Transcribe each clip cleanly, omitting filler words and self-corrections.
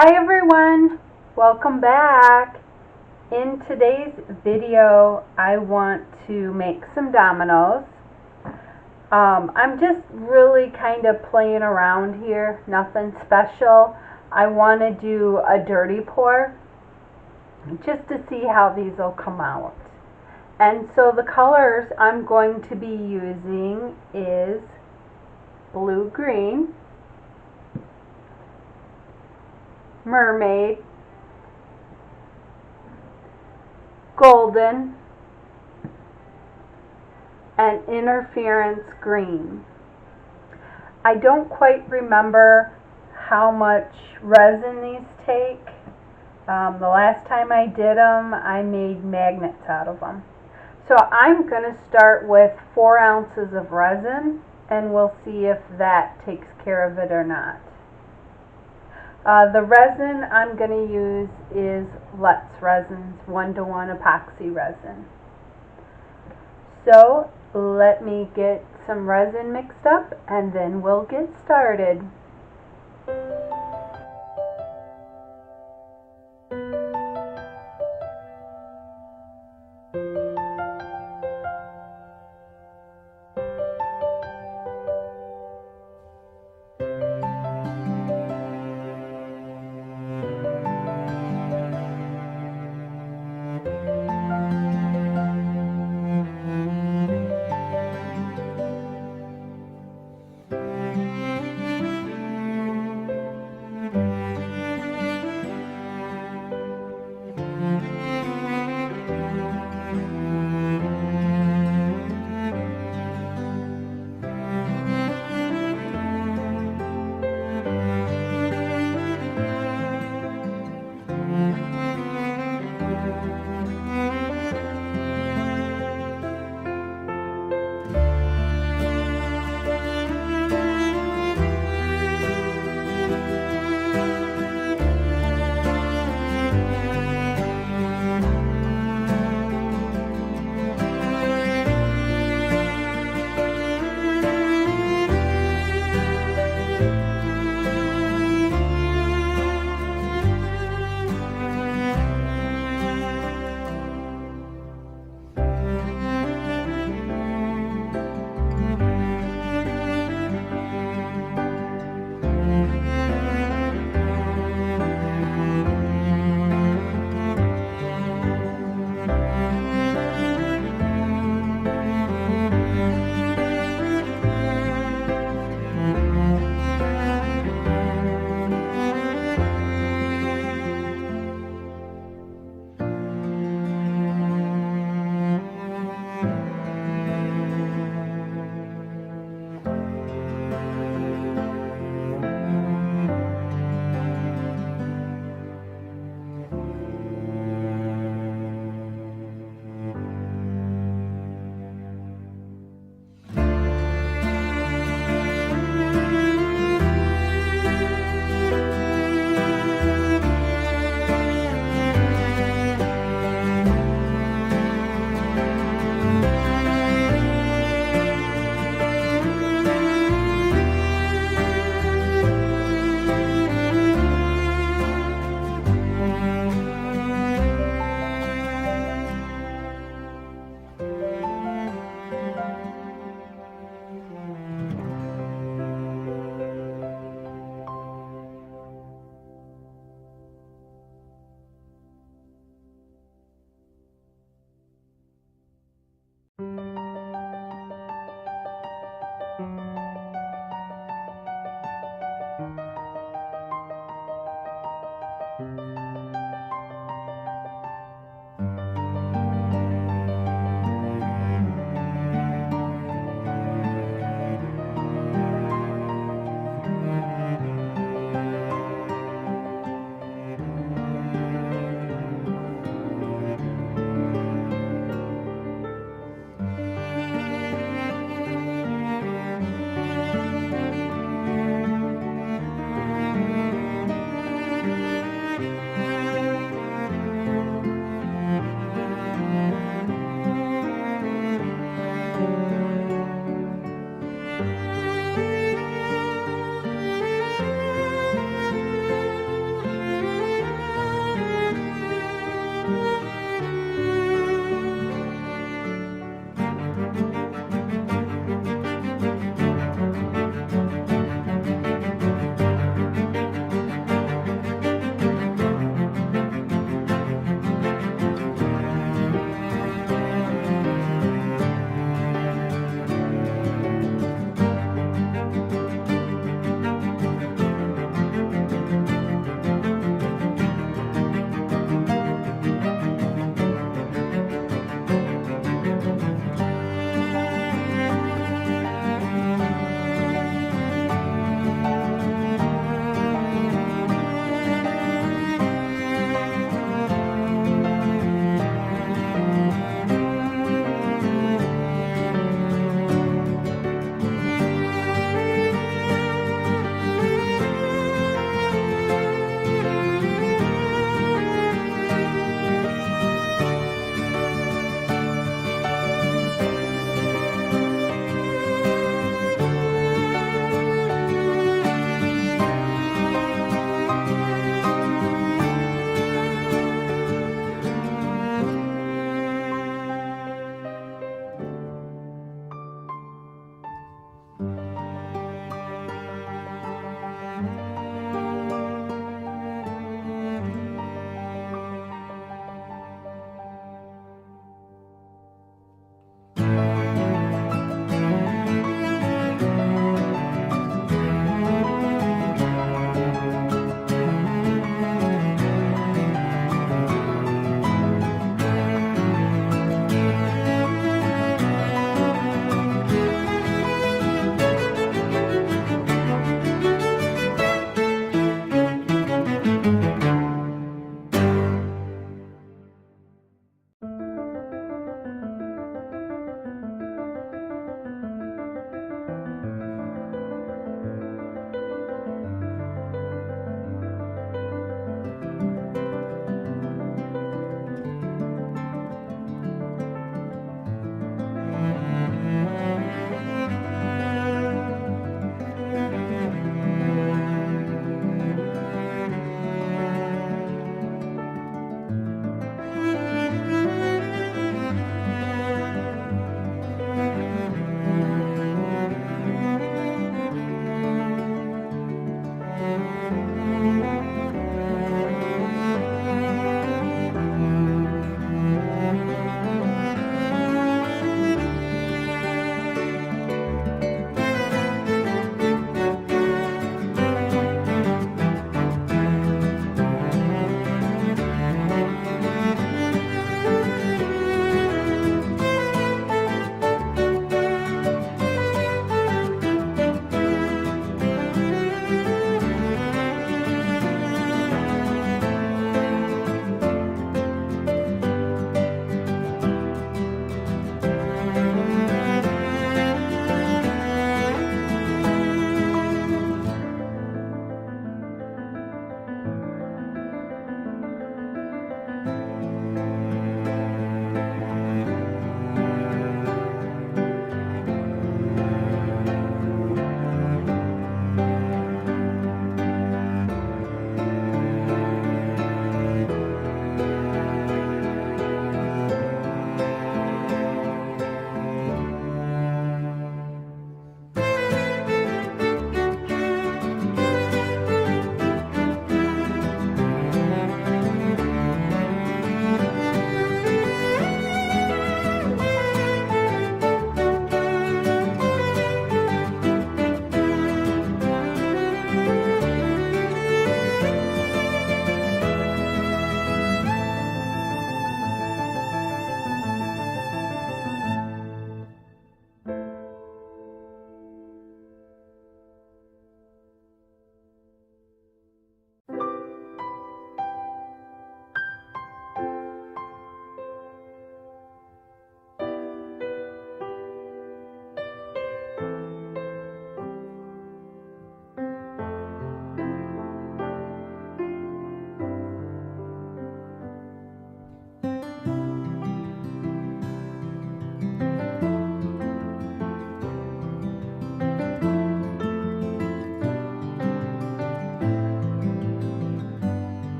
Hi everyone, welcome back. In today's video I want to make some dominoes. I'm just really kind of playing around here, nothing special. I want to do a dirty pour just to see how these will come out. And so the colors I'm going to be using is blue-green, mermaid, golden, and interference green. I don't quite remember how much resin these take. The last time I did them, I made magnets out of them. So I'm going to start with 4 ounces of resin, and we'll see if that takes care of it or not. The resin I'm going to use is Let's Resins 1:1 epoxy resin. So let me get some resin mixed up and then we'll get started.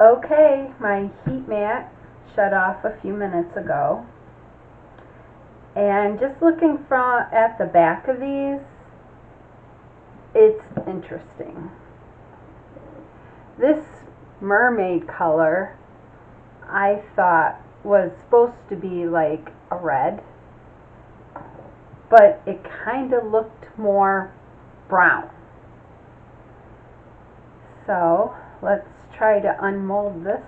Okay, my heat mat shut off a few minutes ago. And just looking at the back of these, it's interesting. This mermaid color I thought was supposed to be like a red, but it kind of looked more brown. So let's try to unmold this.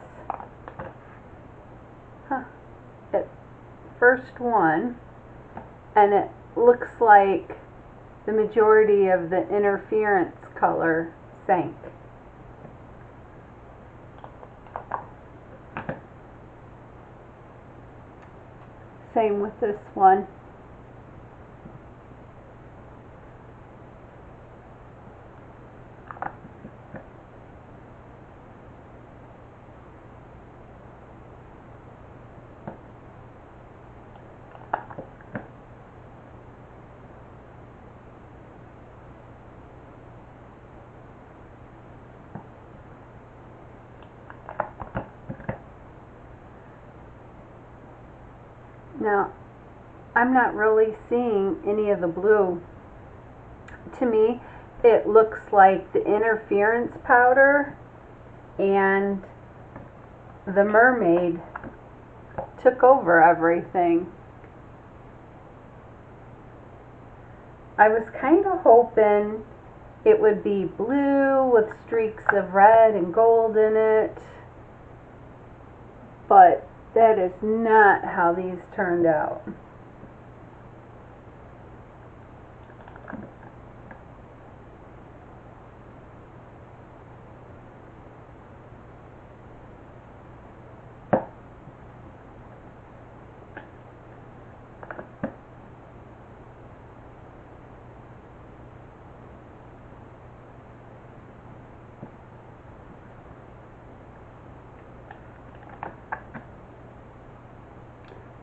First one, and it looks like the majority of the interference color sank. Same with this one. Now, I'm not really seeing any of the blue. To me, it looks like the interference powder and the mermaid took over everything. I was kind of hoping it would be blue with streaks of red and gold in it, but that is not how these turned out.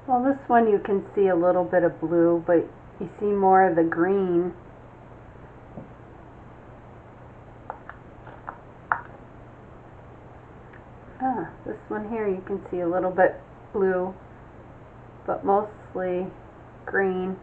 Well, this one you can see a little bit of blue, but you see more of the green. This one here you can see a little bit blue, but mostly green.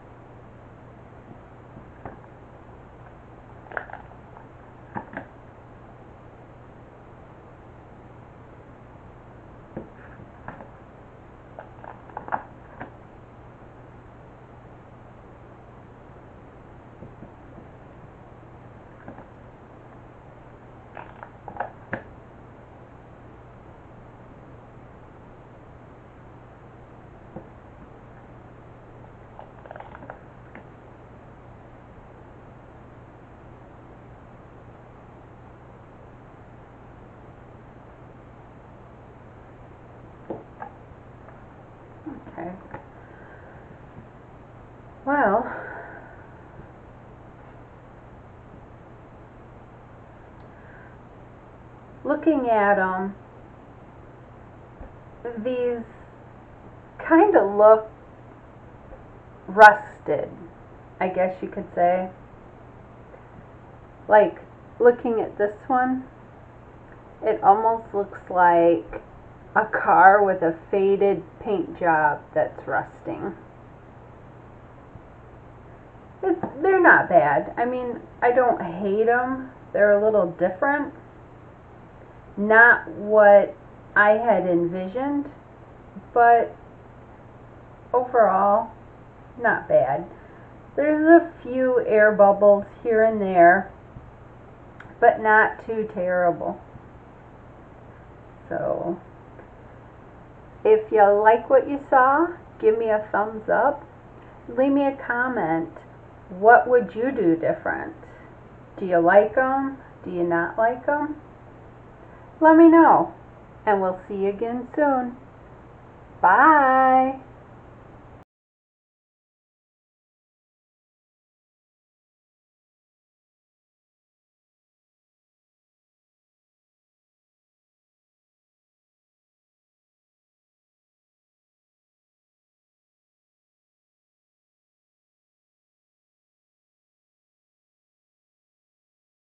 Okay. Well, looking at them, these kind of look rusted, I guess you could say. Like, looking at this one, it almost looks like a car with a faded paint job that's rusting. They're not bad. I mean, I don't hate them. They're a little different. Not what I had envisioned, but overall, not bad. There's a few air bubbles here and there, but not too terrible. So, if you like what you saw, give me a thumbs up. Leave me a comment. What would you do different? Do you like them? Do you not like them? Let me know. And we'll see you again soon. Bye.